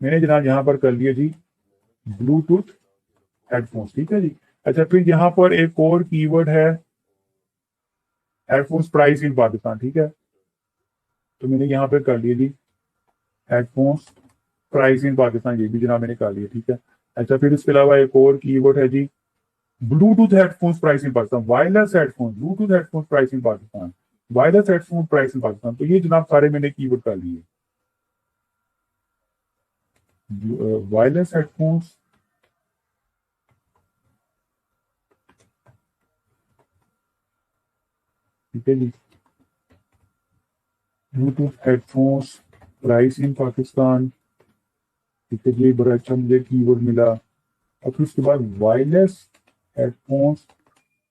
मैंने जनाब यहाँ पर कर लिया जी ब्लूटूथ हेडफोन्स, ठीक है जी। अच्छा, फिर यहाँ पर एक और कीवर्ड है हेडफोन्स प्राइस इन पाकिस्तान, ठीक है, तो मैंने यहाँ पे कर लिया जी हेडफोन्स प्राइस इन पाकिस्तान, ये भी जनाब मैंने कर लिया, ठीक है। अच्छा, फिर इसके अलावा एक और कीवर्ड है जी Bluetooth headphones price in Pakistan, wireless headphone, Bluetooth headphones price in Pakistan, wireless headphone price in Pakistan. तो ये जनाब सारे मैंने कीवर्ड कर लिए। वायरलेस हेडफोन्स, ठीक है जी, Bluetooth headphones price in Pakistan, ठीक है जी, बड़ा अच्छा मुझे कीवर्ड मिला। और फिर उसके बाद wireless headphones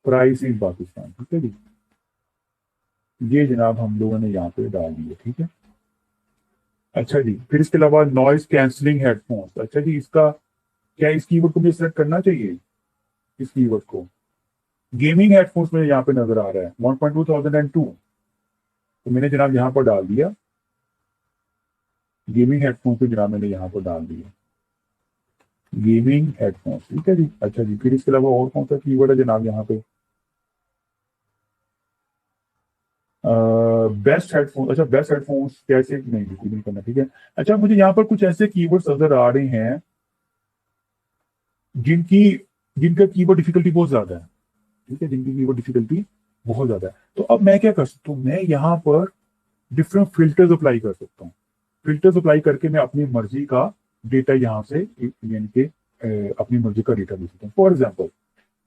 price in Pakistan, ठीक है जी, ये जनाब हम लोगों ने यहाँ पे डाल दिए, ठीक है। अच्छा जी, फिर इसके अलावा नॉइज कैंसलिंग हेडफोन्स, अच्छा जी, इसका क्या, इस कीवर्ड को मुझे सेलेक्ट करना चाहिए, इस कीवर्ड को? गेमिंग हेडफोन्स में यहाँ पे नजर आ रहा है 1.2002, तो मैंने जनाब यहाँ पर डाल दिया गेमिंग हेडफोन्स, तो जनाब मैंने यहाँ पर डाल दिया गेमिंग हेडफोन्स, ठीक है जी। अच्छा जी, फिर इसके अलावा और कौन सा कीवर्ड है जनाब यहाँ पे? बेस्ट हेडफोन, अच्छा बेस्ट हेडफोन्स कैसे, नहीं बिल्कुल नहीं करना, ठीक है। अच्छा, मुझे यहाँ पर कुछ ऐसे कीवर्ड्स नजर आ रहे हैं जिनकी जिनका कीवर्ड डिफिकल्टी बहुत ज्यादा है, ठीक है, जिनकी कीवर्ड डिफिकल्टी बहुत ज्यादा है। तो अब मैं क्या कर सकता हूँ, मैं यहाँ पर डिफरेंट फिल्टर्स अप्लाई कर सकता हूँ। फिल्टर्स अप्लाई करके मैं अपनी मर्जी का डेटा यहाँ से, यानी कि अपनी मर्जी का डेटा दे सकता हूँ। फॉर एग्जाम्पल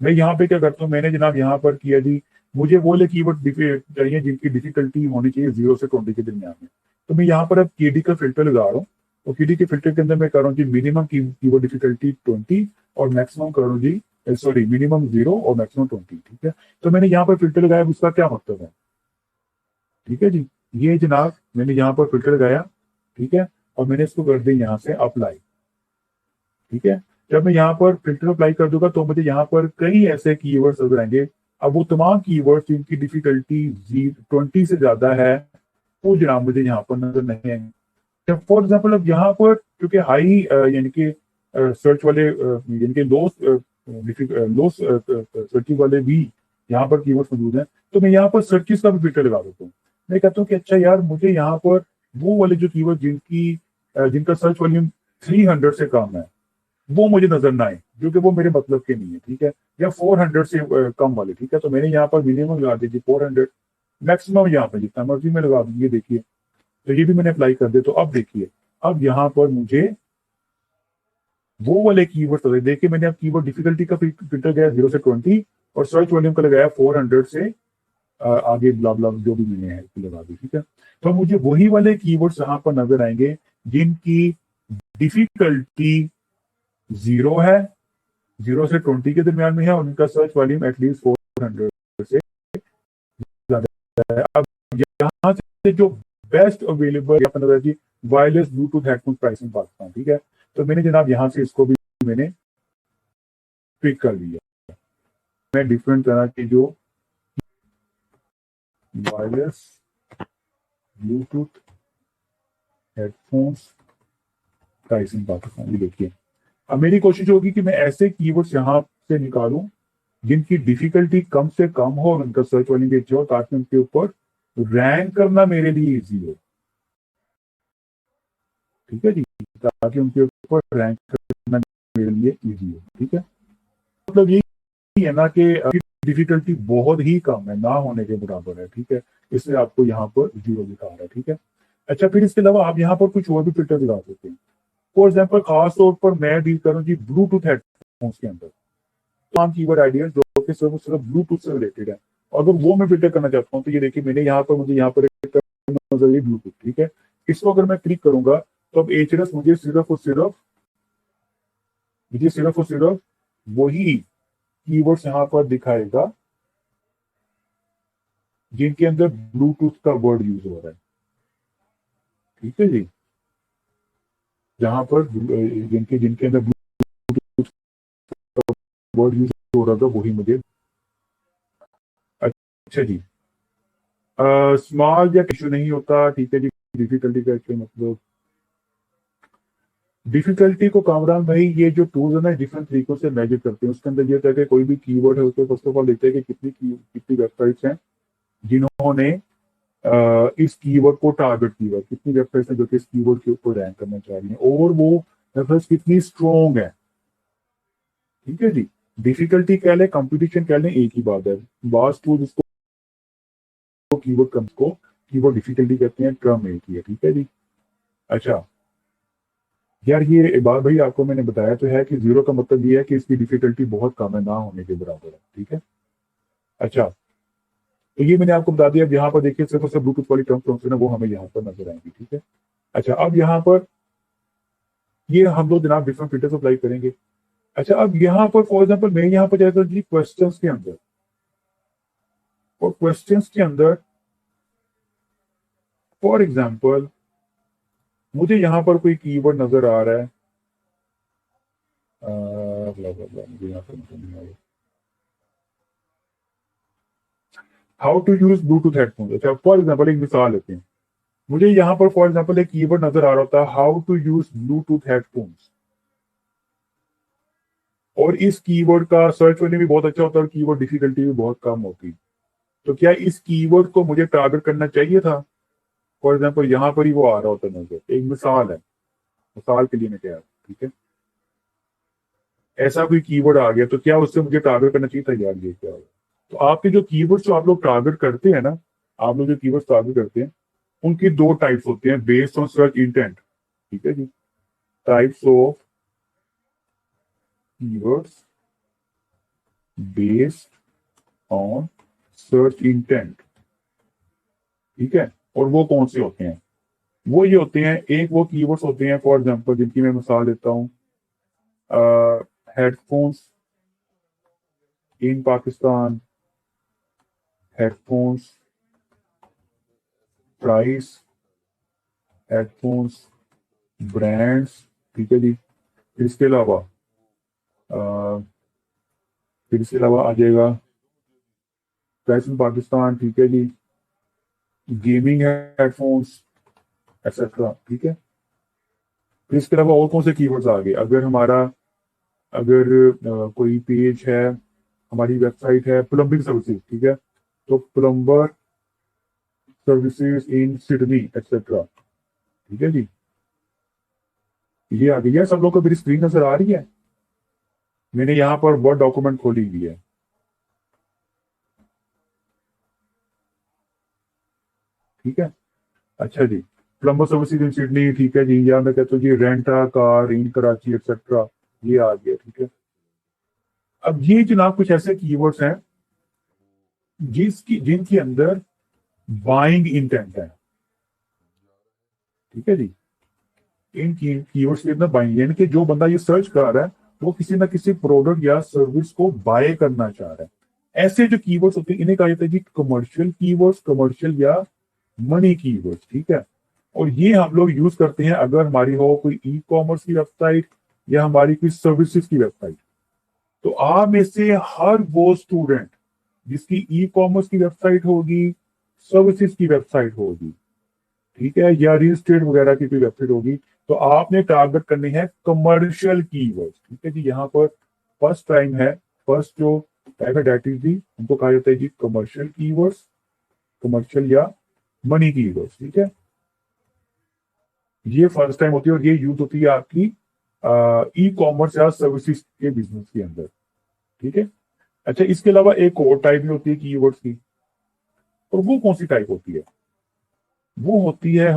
मैं यहाँ पे क्या करता हूँ, मैंने जनाब यहाँ पर किया जी, मुझे वो वाले कीवर्ड चाहिए जिनकी डिफिकल्टी होनी चाहिए 0 से 20 के दरमियान में। तो मैं यहाँ पर अब KD का फिल्टर लगा रहा हूँ, और KD के फिल्टर के अंदर मैं कर रहा हूँ जी मिनिमम कीवर्ड डिफिकल्टी 20 और मैक्सिमम कर रहा हूँ जी, सॉरी मिनिमम 0 और मैक्सिमम 20, ठीक है। तो मैंने यहाँ पर फिल्टर लगाया, उसका क्या मतलब है, ठीक है जी, ये जनाब मैंने यहाँ पर फिल्टर लगाया, ठीक है, और मैंने इसको कर दिया यहाँ से अप्लाई, ठीक है। जब मैं यहाँ पर फिल्टर अप्लाई कर दूंगा तो मुझे यहाँ पर कई ऐसे कीवर्ड्स नजर आएंगे। अब वो तमाम कीवर्ड्स जिनकी डिफिकल्टी 20 से ज्यादा है वो जनाब मुझे यहाँ पर नजर नहीं आएंगे। फॉर एग्जाम्पल अब यहाँ पर क्योंकि हाई यानी कि सर्च वाले यानी कि लो सर्चिंग वाले भी यहाँ पर कीवर्ड्स मौजूद हैं, तो मैं यहाँ पर सर्चिस का भी फिल्टर लगा देता हूँ। मैं कहता हूँ कि अच्छा यार, मुझे यहाँ पर वो वाले जो कीवर्ड जिनका सर्च वॉल्यूम 300 से कम है वो मुझे नजर ना आए, जो कि वो मेरे मतलब के नहीं है, ठीक है, या 400 से कम वाले, ठीक है। तो मैंने यहाँ पर मिनिमम लगा दीजिए 400, मैक्सिमम यहाँ पर जितना मर्जी में लगा दीजिए, देखिए। तो ये भी मैंने अप्लाई कर दिया। तो अब देखिए, अब यहाँ पर मुझे वो वाले कीवर्ड देखिए, मैंने अब कीवर्ड डिफिकल्टी का फिल्टर गया 0 से 20 और सर्च वॉल्यूम का लगाया 400 से आगे ब्ला ब्ला जो भी मैंने है लगा दी, ठीक है। तो मुझे वही वाले कीवर्ड्स यहाँ पर नजर आएंगे जिनकी डिफिकल्टी 0 है, 0 से 20 के दरमियान में है, और उनका सर्च वॉल्यूम एटलीस्ट 400 से ज्यादा है। अब यहाँ से जो बेस्ट अवेलेबल जी wireless Bluetooth headphone pricing Pakistan, ठीक है। तो मैंने जनाब यहाँ से इसको भी मैंने पिक कर लिया। मैं डिफरेंट तरह के जो wireless Bluetooth headphones pricing Pakistan, ये देखिए। अब मेरी कोशिश होगी कि मैं ऐसे कीवर्ड्स यहाँ से निकालूं जिनकी डिफिकल्टी कम से कम हो और उनका सर्च वॉल्यूम भी अच्छा हो, ताकि उनके ऊपर रैंक करना मेरे लिए इजी हो, ठीक है जी, ताकि उनके ऊपर रैंक करना मेरे लिए इजी हो, ठीक है। मतलब यही है ना कि डिफिकल्टी बहुत ही कम है, ना होने के बराबर है, ठीक है, इसलिए आपको यहाँ पर 0 दिखा रहा है, ठीक है। अच्छा, फिर इसके अलावा आप यहाँ पर कुछ और भी फिल्टर लगा सकते हैं। फॉर एग्जाम्पल खास तौर पर मैं डील करूँ जी ब्लूटूथ हेडफोन्स के अंदर तमाम कीवर्ड आइडियाज जो कि सिर्फ सिर्फ ब्लूटूथ से रिलेटेड है, अगर वो मैं फिल्टर करना चाहता हूँ तो ये देखिए मैंने यहाँ पर मुझे यहाँ पर ब्लूटूथ, ठीक है। इसको अगर मैं क्लिक करूंगा तो अब एचएनएस मुझे सिर्फ और सिर्फ वही कीवर्ड्स यहाँ पर दिखाएगा जिनके अंदर ब्लूटूथ का वर्ड यूज हो रहा है, ठीक है जी। जहां पर जिनके जिनके अंदर ब्लूटूथ का वर्ड यूज हो रहा था वही मुझे। अच्छा जी, स्मॉल या इशू नहीं होता, ठीक है जी। डिफिकल्टी का इशू मतलब डिफिकल्टी को कामरान भाई ये जो टूल्स है ना डिफरेंट तरीकों से मेजर करते हैं। उसके अंदर ये होता है कि कोई भी कीवर्ड है उसको फर्स्ट ऑफ ऑल देखते हैं कि कितनी वेबसाइट्स हैं जिन्होंने इस कीवर्ड को टारगेट किया, कितनी वेबसाइट्स हैं जो कि इस कीवर्ड के ऊपर रैंक करना चाह रही हैं, और वो वेबसाइट्स कितनी स्ट्रॉन्ग है, ठीक है जी। डिफिकल्टी कह लें, कंपटीशन कह लें, एक ही बात है। बास टूल इसको कीवर्ड डिफिकल्टी कहते हैं, टर्म एक ही है, ठीक है जी। अच्छा यार, ये बात भाई आपको मैंने बताया तो है कि 0 का मतलब ये है कि इसकी डिफिकल्टी बहुत कम है, ना होने के बराबर है, ठीक है। अच्छा, तो ये मैंने आपको बता दिया। अब यहाँ पर देखिए सिर्फ और सिर्फ ब्लूटूथ वाली टर्म्स है ना वो हमें यहाँ पर नजर आएंगी, ठीक है। अच्छा, अब यहाँ पर ये हम लोग जनाब डिफरेंट फिल्टर्स अप्लाई करेंगे। अच्छा, अब यहाँ पर फॉर एग्जाम्पल मैं यहाँ पर जाता हूँ जी क्वेश्चंस के अंदर, और क्वेश्चंस के अंदर फॉर एग्जाम्पल मुझे यहाँ पर कोई कीवर्ड नजर आ रहा है, मुझे यहाँ पर नहीं आ रहा, how to use Bluetooth headphone. अच्छा, फॉर एग्जाम्पल एक मिसाल लेते हैं, मुझे यहाँ पर फॉर एग्जाम्पल एक कीवर्ड नजर आ रहा होता है how to use Bluetooth headphones, और इस कीवर्ड का सर्च होने भी बहुत अच्छा होता है और कीवर्ड डिफिकल्टी भी बहुत कम होती। तो क्या इस कीवर्ड को मुझे टारगेट करना चाहिए था? फॉर एग्जाम्पल यहाँ पर ही वो आ रहा होता नजर, एक मिसाल है, मिसाल के लिए मैं कह रहा हूँ, ठीक है। ऐसा कोई कीवर्ड आ गया तो क्या उससे मुझे टारगेट करना चाहिए था? यार ये क्या होगा। तो आपके जो कीवर्ड्स जो आप लोग टारगेट करते हैं ना, आप लोग जो कीवर्ड्स टारगेट करते हैं उनकी दो टाइप्स होते हैं बेस्ड ऑन सर्च इंटेंट, ठीक है जी। Types of keywords based on search intent, ठीक है। और वो कौन से होते हैं? वो ये होते हैं, एक वो कीवर्ड्स होते हैं फॉर एग्जांपल जिनकी मैं मिसाल देता हूँ, headphones in Pakistan, headphones price, headphones brands, ठीक है जी। फिर इसके अलावा आ जाएगा प्राइस इन पाकिस्तान, ठीक है जी, गेमिंग हेडफोन्स एक्सेट्रा, ठीक है। फिर इसके अलावा और कौन से कीवर्ड्स आ गए? अगर कोई पेज है, हमारी वेबसाइट है प्लम्बिंग सर्विसेज, ठीक है, तो plumber services in Sydney etcetera, ठीक है जी। ये आ गई है, सब लोग को मेरी स्क्रीन नजर आ रही है? मैंने यहाँ पर वर्ड डॉक्यूमेंट खोली हुई है, ठीक है। अच्छा जी, प्लम्बर सर्विसेज इन सिडनी, ठीक है जी। या मैं कहता हूँ जी rent a car in Karachi etcetera, ये आ गया, ठीक है। अब ये जनाब कुछ ऐसे कीवर्ड्स हैं जिनके अंदर बाइंग इंटेंट है, ठीक है जी। इन कीवर्ड्स के अंदर बाइंग, यानी कि जो बंदा ये सर्च कर रहा है वो किसी ना किसी प्रोडक्ट या सर्विस को बाय करना चाह रहा है। ऐसे जो कीवर्ड्स होते हैं इन्हें कहा जाता है जी कमर्शियल कीवर्ड्स, कमर्शियल या मनी कीवर्ड्स, ठीक है। और ये हम लोग यूज करते हैं अगर हमारी हो कोई ई कॉमर्स की वेबसाइट या हमारी कोई सर्विसेज की वेबसाइट। तो आप में से हर वो स्टूडेंट जिसकी ई कॉमर्स की वेबसाइट होगी, सर्विसेज की वेबसाइट होगी, ठीक है, या रियल स्टेट वगैरह की कोई वेबसाइट होगी, तो आपने टारगेट करने हैं कमर्शियल कीवर्ड्स, ठीक है जी। यहाँ पर फर्स्ट टाइम है, फर्स्ट जो टाइप है डेट इज दी, उनको कहा जाता है जी कमर्शियल कीवर्ड्स, कमर्शियल या मनी कीवर्ड्स, ठीक है। ये फर्स्ट टाइम होती है और ये यूज होती है आपकी ई कॉमर्स या सर्विसेज के बिजनेस के अंदर, ठीक है। अच्छा, इसके अलावा एक और टाइप भी होती है कीवर्ड्स की, और वो कौन सी टाइप होती है? वो होती है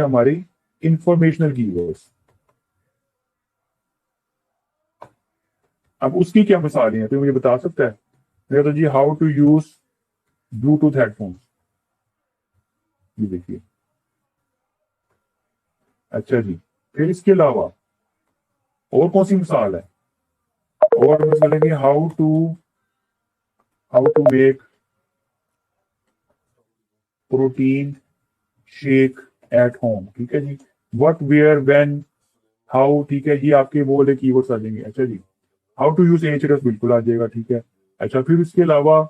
हमारी इंफॉर्मेशनल कीवर्ड्स। अब उसकी क्या मिसालें हैं, तो मुझे बता सकता है? मेरा तो जी how to use Bluetooth headphones, ये देखिए। अच्छा जी, फिर इसके अलावा और कौन सी मिसाल है? और मिसाल है कि how to make protein shake at home, ठीक है जी। व्हाट, वेयर, व्हेन, हाउ, ठीक है जी, आपके वो वाले कीवर्ड्स आ जाएंगे। अच्छा जी, हाउ टू यूज एचएसएस बिल्कुल आ जाएगा, ठीक है। अच्छा, फिर इसके अलावा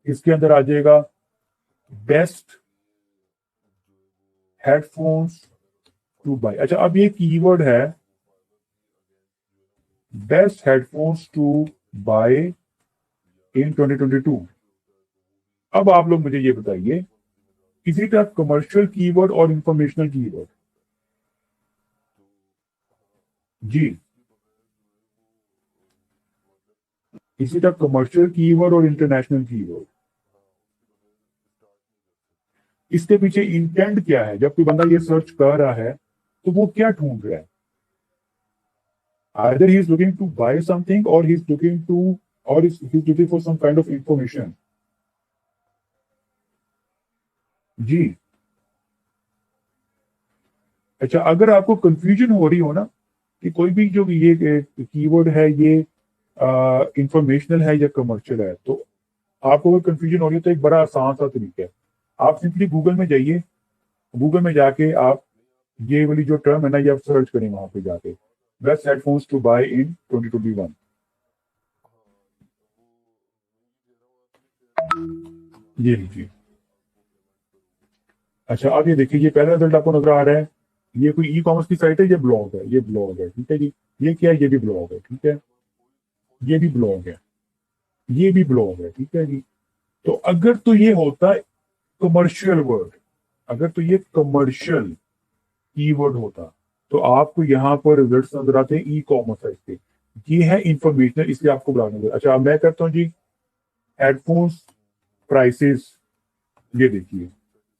इसके अंदर आ जाएगा बेस्ट हेडफोन्स टू बाय। अच्छा, अब ये कीवर्ड है best headphones to buy in 2022। अब आप लोग मुझे ये बताइए, is it a commercial keyword और इंफॉर्मेशनल कीवर्ड? जी, is it a commercial keyword और इंटरनेशनल कीवर्ड? इसके पीछे इंटेंट क्या है? जब कोई बंदा ये सर्च कर रहा है तो वो क्या ढूंढ रहा है? either he is looking to buy something or he's looking for some kind of information। जी। अच्छा, अगर आपको कंफ्यूजन हो रही हो ना कि कोई भी जो ये कीवर्ड है ये इंफॉर्मेशनल है या कमर्शियल है, तो आपको अगर कंफ्यूजन हो रही है तो एक बड़ा आसान सा तरीका है। आप सिंपली गूगल में जाइए, गूगल में जाके आप ये वाली जो टर्म है ना ये आप सर्च करें वहां पे जाके, बेस्ट हेडफोन्स टू बाय इन 2021। ये लीजिए। अच्छा, अब ये देखिए, ये पहला रिजल्ट आपको नजर आ रहा है। ये कोई ई कॉमर्स की साइट है, ये ब्लॉग है, ये ब्लॉग है, ठीक है जी। ये क्या है? ये भी ब्लॉग है, ठीक है। ये भी ब्लॉग है, ये भी ब्लॉग है, ठीक है जी। तो अगर तो ये होता कमर्शियल वर्ड, अगर तो ये कमर्शियल कीवर्ड होता तो आपको यहाँ पर रिजल्ट्स नजर आते हैं ई कॉमर्स साइट पे। ये है इंफॉर्मेशनल, इसलिए आपको बुलाने दो। अच्छा, अब मैं करता हूँ जी हेडफोन्स प्राइसेस, ये देखिए,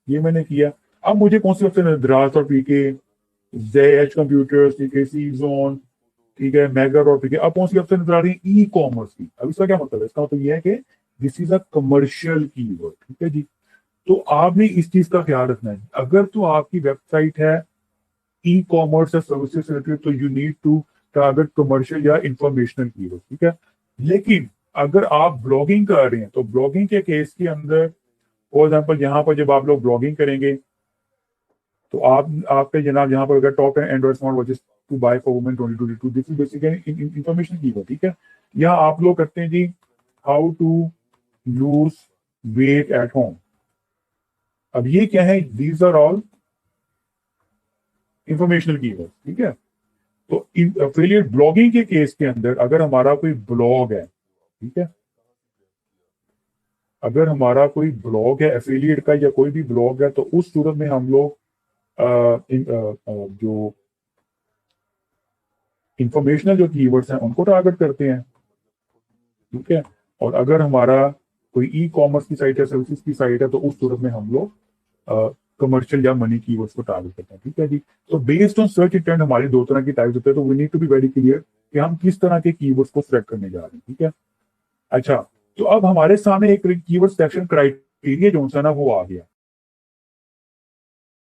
ये मैंने किया। अब मुझे कौन सी ऑप्शन है? द्रास और पीके, जेएच कंप्यूटर्स, ठीक है, सी जोन, ठीक है, मेगा और पीके। अब कौन सी ऑप्शन नजर आ रही है? ई कॉमर्स की। अब इसका क्या मतलब है? इसका मतलब ये है कि this is a commercial keyword, ठीक है जी। तो आपने इस चीज का ख्याल रखना है, अगर तो आपकी वेबसाइट है ई कॉमर्स या सर्विसेज से रिलेटेड तो you need to target commercial या इंफॉर्मेशनल कीवर्ड, ठीक है। लेकिन अगर आप ब्लॉगिंग कर रहे हैं तो ब्लॉगिंग के केस के अंदर, फॉर एग्जाम्पल, यहाँ पर जब आप लोग ब्लॉगिंग करेंगे तो आपके जनाब यहाँ पर अगर top android smart watches to buy for women 2022, this is basically information keyword, ठीक है। यहाँ आप लोग करते हैं जी how to lose weight at home. अब ये क्या है? These are all informational keyword, ठीक है। तो एफिलिएट ब्लॉगिंग के केस के अंदर अगर हमारा कोई ब्लॉग है, ठीक है, अगर हमारा कोई ब्लॉग है एफिलिएट का या कोई भी ब्लॉग है, तो उस सूरत में हम लोग जो इंफॉर्मेशनल जो कीवर्ड्स हैं उनको टारगेट करते हैं, ठीक है। और अगर हमारा कोई ई कॉमर्स की साइट है, सर्विसेज की साइट है, तो उस सूरत में हम लोग कमर्शियल या मनी कीवर्ड्स को टारगेट करते हैं। ठीक है जी। तो बेस्ड ऑन सर्च इंटेंट हमारे दो तरह की टाइप्स होते हैं, तो we need to be very clear कि हम किस तरह के कीवर्ड्स को सिलेक्ट करने जा रहे हैं। ठीक है। अच्छा, तो अब हमारे सामने एक कीवर्ड सिलेक्शन क्राइटेरिया जो सा ना वो आ गया।